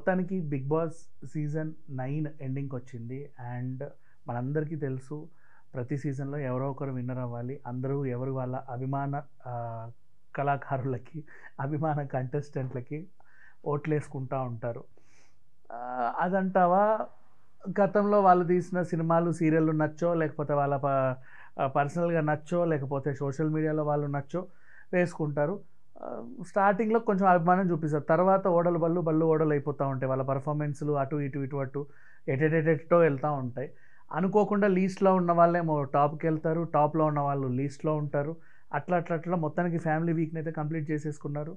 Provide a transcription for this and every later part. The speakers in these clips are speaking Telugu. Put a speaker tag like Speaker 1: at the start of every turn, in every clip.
Speaker 1: మొత్తానికి బిగ్ బాస్ సీజన్ 9 ఎండింగ్కి వచ్చింది. అండ్ మనందరికీ తెలుసు ప్రతి సీజన్లో ఎవరో ఒకరు విన్నర్ అవ్వాలి. అందరూ ఎవరు వాళ్ళ అభిమాన కళాకారులకి, అభిమాన కంటెస్టెంట్లకి ఓట్లేసుకుంటూ ఉంటారు. అదంటావా గతంలో వాళ్ళు తీసిన సినిమాలు, సీరియళ్ళు నచ్చో, లేకపోతే వాళ్ళ పర్సనల్గా నచ్చో, లేకపోతే సోషల్ మీడియాలో వాళ్ళు నచ్చో వేసుకుంటారు. స్టార్టింగ్లో కొంచెం అభిమానం చూపిస్తారు. తర్వాత ఓడలు బళ్ళు బళ్ళు ఓడలు అయిపోతూ ఉంటాయి. వాళ్ళ పర్ఫార్మెన్స్లు అటు ఎటెటో వెళ్తూ ఉంటాయి. అనుకోకుండా లీస్ట్లో ఉన్న వాళ్ళేమో టాప్కి వెళ్తారు, టాప్లో ఉన్న వాళ్ళు లీస్ట్లో ఉంటారు. అట్లా మొత్తానికి ఫ్యామిలీ వీక్ని అయితే కంప్లీట్ చేసేసుకున్నారు.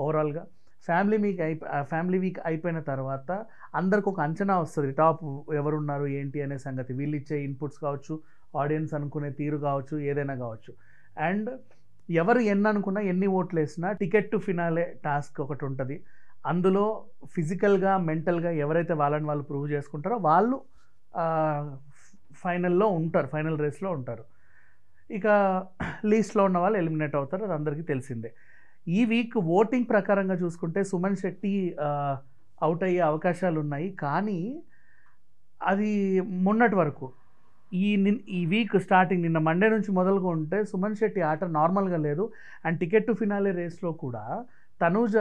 Speaker 1: ఓవరాల్గా ఫ్యామిలీ వీక్ అయిపోయిన తర్వాత అందరికి ఒక అంచనా వస్తుంది, టాప్ ఎవరున్నారు ఏంటి అనే సంగతి. వీళ్ళు ఇచ్చే ఇన్పుట్స్ కావచ్చు, ఆడియన్స్ అనుకునే తీరు కావచ్చు, ఏదైనా కావచ్చు. అండ్ ఎవరు అనుకున్నా, ఎన్ని ఓట్లు వేసినా టికెట్ టు ఫినాలే టాస్క్ ఒకటి ఉంటుంది. అందులో ఫిజికల్గా, మెంటల్గా ఎవరైతే వాళ్ళని వాళ్ళు ప్రూవ్ చేసుకుంటారో వాళ్ళు ఫైనల్లో ఉంటారు, ఫైనల్ రేస్లో ఉంటారు. ఇక లీస్ట్లో ఉన్న వాళ్ళు ఎలిమినేట్ అవుతారు, అది అందరికీ తెలిసిందే. ఈ వీక్ ఓటింగ్ ప్రకారంగా చూసుకుంటే సుమన్ శెట్టి అవుట్ అయ్యే అవకాశాలు ఉన్నాయి. కానీ అది మొన్నటి వరకు ఈ వీక్ స్టార్టింగ్ నిన్న మండే నుంచి మొదలుకుంటే సుమన్ శెట్టి ఆట నార్మల్గా లేదు. అండ్ టికెట్ టు ఫినాలే రేస్లో కూడా తనూజ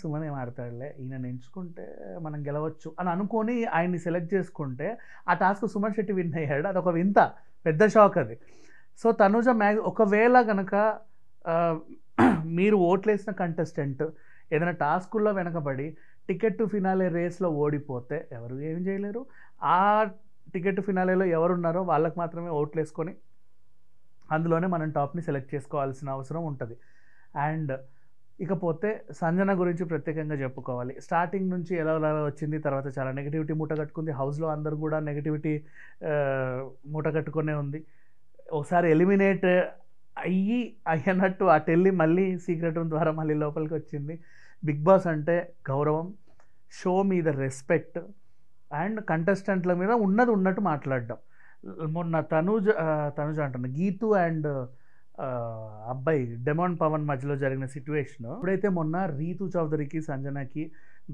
Speaker 1: సుమన్ ఏం ఆడతాడులే, ఈయన ఎంచుకుంటే మనం గెలవచ్చు అని అనుకొని ఆయన్ని సెలెక్ట్ చేసుకుంటే ఆ టాస్క్ సుమన్ శెట్టి విన్ అయ్యాడు. అదొక వింత, పెద్ద షాక్ అది. సో తనూజ ఒకవేళ కనుక మీరు ఓట్లేసిన కంటెస్టెంట్ ఏదైనా టాస్కుల్లో వెనకబడి టికెట్ టు ఫినాలే రేస్లో ఓడిపోతే ఎవరు ఏం చేయలేరు. ఆ టికెట్ ఫినాలేలో ఎవరున్నారో వాళ్ళకి మాత్రమే ఓట్లు వేసుకొని అందులోనే మనం టాప్ని సెలెక్ట్ చేసుకోవాల్సిన అవసరం ఉంటుంది. అండ్ ఇకపోతే సంజన గురించి ప్రత్యేకంగా చెప్పుకోవాలి. స్టార్టింగ్ నుంచి ఎలా వచ్చింది, తర్వాత చాలా నెగిటివిటీ మూట కట్టుకుంది. హౌస్లో అందరూ కూడా నెగిటివిటీ మూట కట్టుకునే ఉంది. ఒకసారి ఎలిమినేట్ అయ్యనట్టు అటు వెళ్ళి మళ్ళీ సీక్రెట్ రూమ్ ద్వారా మళ్ళీ లోపలికి వచ్చింది. బిగ్ బాస్ అంటే గౌరవం, షో మీద రెస్పెక్ట్ అండ్ కంటెస్టెంట్ల మీద ఉన్నట్టు మాట్లాడడం. మొన్న తనుజ అంటున్నా గీతు అండ్ అబ్బాయి డెమాన్ పవన్ మధ్యలో జరిగిన సిచ్యువేషన్, ఎప్పుడైతే మొన్న రీతు చౌదరికి సంజనకి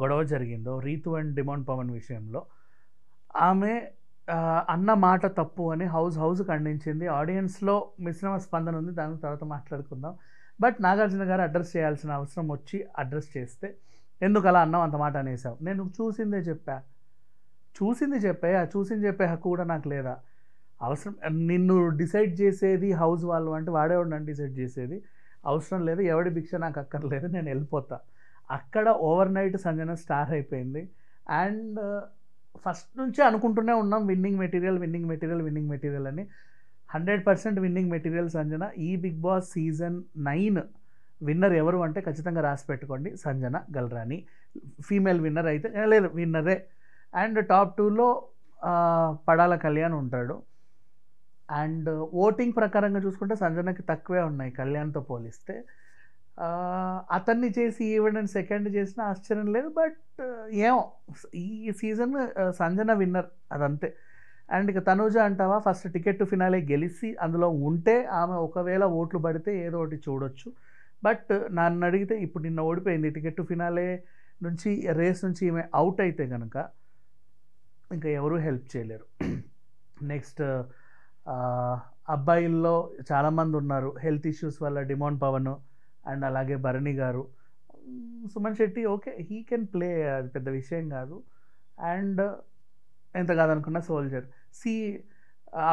Speaker 1: గొడవ జరిగిందో రీతు అండ్ డెమాన్ పవన్ విషయంలో, ఆమె అన్న మాట తప్పు అని హౌస్ ఖండించింది. ఆడియన్స్లో మిశ్రమ స్పందన ఉంది, దాని తర్వాత మాట్లాడుకుందాం. బట్ నాగార్జున గారు అడ్రస్ చేయాల్సిన అవసరం వచ్చి అడ్రస్ చేస్తే, ఎందుకు అలా అన్నావు, అంత మాట అనేసావు, నేను చూసింది చెప్పే హక్కు కూడా నాకు లేదా? అవసరం నిన్ను డిసైడ్ చేసేది హౌస్ వాళ్ళు అంటే వాడేవాడు నన్ను డిసైడ్ చేసేది, అవసరం లేదు, ఎవడి భిక్ష నాకు అక్కర్లేదు, నేను వెళ్ళిపోతా. అక్కడ ఓవర్ నైట్ సంజన స్టార్ అయిపోయింది. అండ్ ఫస్ట్ నుంచే అనుకుంటూనే ఉన్నాం విన్నింగ్ మెటీరియల్ అని. 100% విన్నింగ్ మెటీరియల్ సంజన. ఈ బిగ్ బాస్ సీజన్ 9 విన్నర్ ఎవరు అంటే ఖచ్చితంగా రాసి పెట్టుకోండి, సంజన గల్రాని. ఫీమేల్ విన్నర్ అయితే లేదు, విన్నరే. అండ్ టాప్ 2లో పడాల కళ్యాణ్ ఉంటాడు. అండ్ ఓటింగ్ ప్రకారంగా చూసుకుంటే సంజనకి తక్కువే ఉన్నాయి కళ్యాణ్తో పోలిస్తే. అతన్ని చేసి ఈవెన్ సెకండ్ చేసిన ఆశ్చర్యం లేదు. బట్ ఏమో ఈ సీజన్ సంజన విన్నర్, అదంతే. అండ్ ఇక తనూజ అంటావా, ఫస్ట్ టికెట్ టు ఫినాలే గెలిచి అందులో ఉంటే ఆమె ఒకవేళ ఓట్లు పడితే ఏదో ఒకటి చూడొచ్చు. బట్ నన్ను అడిగితే ఇప్పుడు నిన్న ఓడిపోయింది. టికెట్ టు ఫినాలే నుంచి రేస్ నుంచి ఈమె అవుట్ అయితే కనుక ఇంకా ఎవరూ హెల్ప్ చేయలేరు. నెక్స్ట్ అబ్బాయిల్లో చాలామంది ఉన్నారు హెల్త్ ఇష్యూస్ వల్ల, డిమాండ్ పవన్ అండ్ అలాగే Bharani garu. Suman Shetty okay, he can play, అది పెద్ద విషయం కాదు. అండ్ ఎంత కాదనుకున్నా సోల్జర్.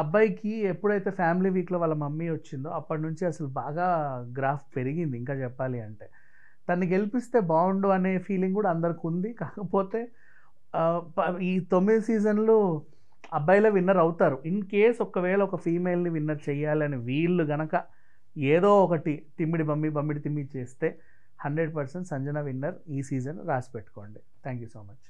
Speaker 1: అబ్బాయికి ఎప్పుడైతే ఫ్యామిలీ వీక్లో వాళ్ళ మమ్మీ వచ్చిందో అప్పటి నుంచి అసలు బాగా గ్రాఫ్ పెరిగింది. ఇంకా చెప్పాలి అంటే తన్ని గెలిపిస్తే బాగుండు అనే ఫీలింగ్ కూడా అందరికి ఉంది. కాకపోతే ఈ 9 సీజన్లు అబ్బాయిలే విన్నర్ అవుతారు. ఇన్ కేస్ ఒకవేళ ఒక ఫీమేల్ని విన్నర్ చేయాలని వీళ్ళు గనక ఏదో ఒకటి బమ్మిడి తిమ్మి చేస్తే 100% సంజన విన్నర్ ఈ సీజన్ రాసి పెట్టుకోండి. Thank you so much.